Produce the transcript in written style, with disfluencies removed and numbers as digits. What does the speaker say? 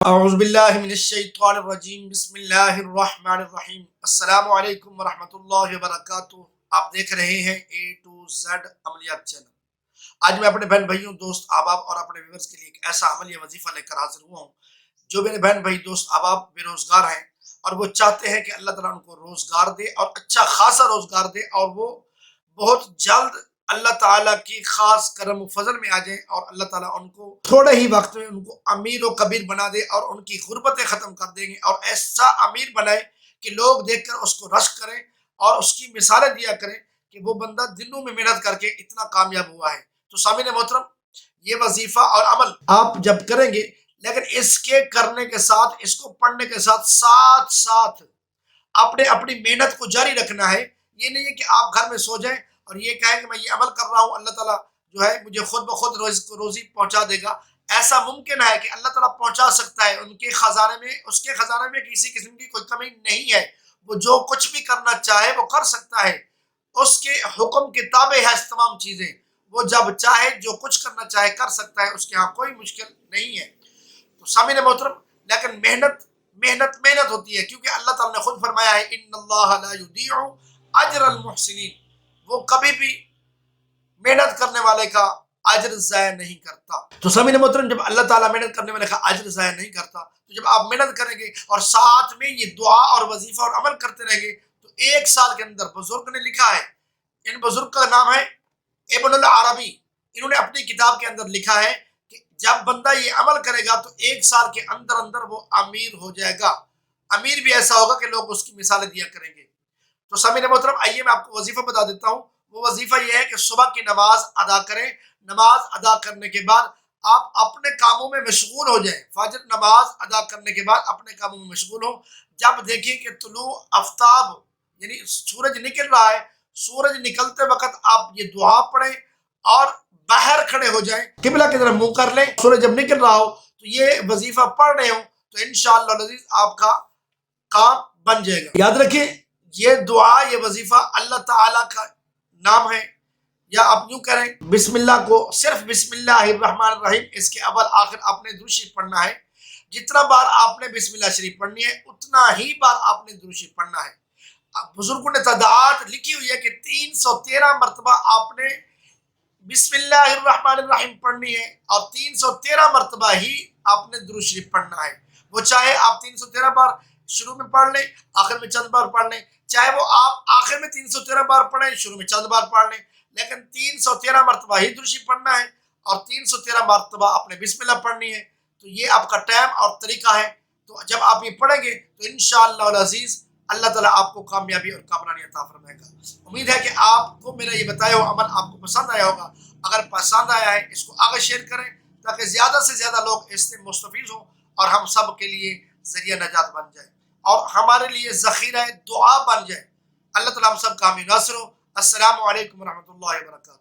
اعوذ باللہ من الشیطان الرجیم بسم اللہ الرحمن الرحیم السلام علیکم ورحمۃ اللہ وبرکاتہ۔ آپ دیکھ رہے ہیں اے ٹو زیڈ عملیات چینل۔ آج میں اپنے بہن بھائیوں، دوست احباب اور اپنے ویورز کے لیے ایک ایسا عملی وظیفہ لے کر حاضر ہوا ہوں جو میرے بہن بھائی، دوست احباب بے روزگار ہیں اور وہ چاہتے ہیں کہ اللہ تعالیٰ ان کو روزگار دے اور اچھا خاصا روزگار دے، اور وہ بہت جلد اللہ تعالیٰ کی خاص کرم و فضل میں آ جائیں اور اللہ تعالیٰ ان کو تھوڑے ہی وقت میں ان کو امیر و کبیر بنا دے اور ان کی غربتیں ختم کر دیں گے، اور ایسا امیر بنائے کہ لوگ دیکھ کر اس کو رشک کریں اور اس کی مثالیں دیا کریں کہ وہ بندہ دنوں میں محنت کر کے اتنا کامیاب ہوا ہے۔ تو سامعین محترم، یہ وظیفہ اور عمل آپ جب کریں گے، لیکن اس کے کرنے کے ساتھ، اس کو پڑھنے کے ساتھ ساتھ اپنی محنت کو جاری رکھنا ہے۔ یہ نہیں ہے کہ آپ گھر میں سو جائیں اور یہ کہیں کہ میں یہ عمل کر رہا ہوں، اللہ تعالیٰ جو ہے مجھے خود بخود روزی پہنچا دے گا۔ ایسا ممکن ہے کہ اللہ تعالیٰ پہنچا سکتا ہے، ان کے خزانے میں، اس کے خزانے میں کسی قسم کی کوئی کمی نہیں ہے۔ وہ جو کچھ بھی کرنا چاہے وہ کر سکتا ہے، اس کے حکم کے تابع ہے تمام چیزیں۔ وہ جب چاہے جو کچھ کرنا چاہے کر سکتا ہے، اس کے ہاں کوئی مشکل نہیں ہے۔ تو سامعین محترم، لیکن محنت ہوتی ہے، کیونکہ اللہ تعالیٰ نے خود فرمایا ہے ان اللہ لا یضیع اجر المحسنین، وہ کبھی بھی محنت کرنے والے کا اجر ضائع نہیں کرتا۔ تو سامعین محترم، جب اللہ تعالیٰ محنت کرنے والے کا اجر ضائع نہیں کرتا، تو جب آپ محنت کریں گے اور ساتھ میں یہ دعا اور وظیفہ اور عمل کرتے رہیں گے، تو ایک سال کے اندر بزرگ نے لکھا ہے، ان بزرگ کا نام ہے ابن العربی، انہوں نے اپنی کتاب کے اندر لکھا ہے کہ جب بندہ یہ عمل کرے گا تو ایک سال کے اندر وہ امیر ہو جائے گا۔ امیر بھی ایسا ہوگا کہ لوگ اس کی مثالیں دیا کریں گے۔ تو سامعین محترم، آئیے میں آپ کو وظیفہ بتا دیتا ہوں۔ وہ وظیفہ یہ ہے کہ صبح کی نماز ادا کریں، نماز ادا کرنے کے بعد آپ اپنے کاموں میں مشغول ہو جائیں۔ فجر نماز ادا کرنے کے بعد اپنے کاموں میں مشغول ہوں۔ جب دیکھیں کہ طلوع آفتاب یعنی سورج نکل رہا ہے، سورج نکلتے وقت آپ یہ دعا پڑھیں اور باہر کھڑے ہو جائیں، قبلہ کی طرف منہ کر لیں۔ سورج جب نکل رہا ہو تو یہ وظیفہ پڑھ رہے ہوں تو انشاءاللہ العزیز آپ کا کام بن جائے گا۔ یاد رکھیں، یہ دعا، یہ وظیفہ اللہ تعالیٰ کا نام ہے، یا آپ یوں کریں، بسم اللہ کو صرف بسم اللہ الرحمن الرحیم، اس کے اول آخر آپ نے درود شریف پڑھنا ہے۔ جتنا بار آپ نے بسم اللہ شریف پڑھنی ہے اتنا ہی بار آپ نے درود شریف پڑھنا ہے۔ بزرگوں نے تعداد لکھی ہوئی ہے کہ 313 مرتبہ آپ نے بسم اللہ الرحمن الرحیم پڑھنی ہے، اور 313 مرتبہ ہی آپ نے درود شریف پڑھنا ہے۔ وہ چاہے آپ 313 بار شروع میں پڑھ لیں، آخر میں چند بار پڑھ لیں، چاہے وہ آپ آخر میں 313 بار پڑھیں، شروع میں چند بار پڑھ لیں، لیکن 313 مرتبہ ہی درود شریف پڑھنا ہے اور 313 مرتبہ آپ نے بسم اللہ پڑھنی ہے۔ تو یہ آپ کا ٹائم اور طریقہ ہے۔ تو جب آپ یہ پڑھیں گے تو انشاءاللہ العزیز اللہ تعالیٰ آپ کو کامیابی اور کامرانی عطا فرمائے گا۔ امید ہے کہ آپ کو میرا یہ بتایا ہوا عمل آپ کو پسند آیا ہوگا۔ اگر پسند آیا ہے، اس کو آگے شیئر کریں تاکہ زیادہ سے زیادہ لوگ اس سے مستفید ہوں اور ہم سب کے لیے ذریعہ نجات بن جائے اور ہمارے لیے ذخیرہ دعا بن جائے۔ اللہ تعالیٰ ہم سب کا حامی ناصر ہو۔ السلام علیکم ورحمۃ اللہ وبرکاتہ۔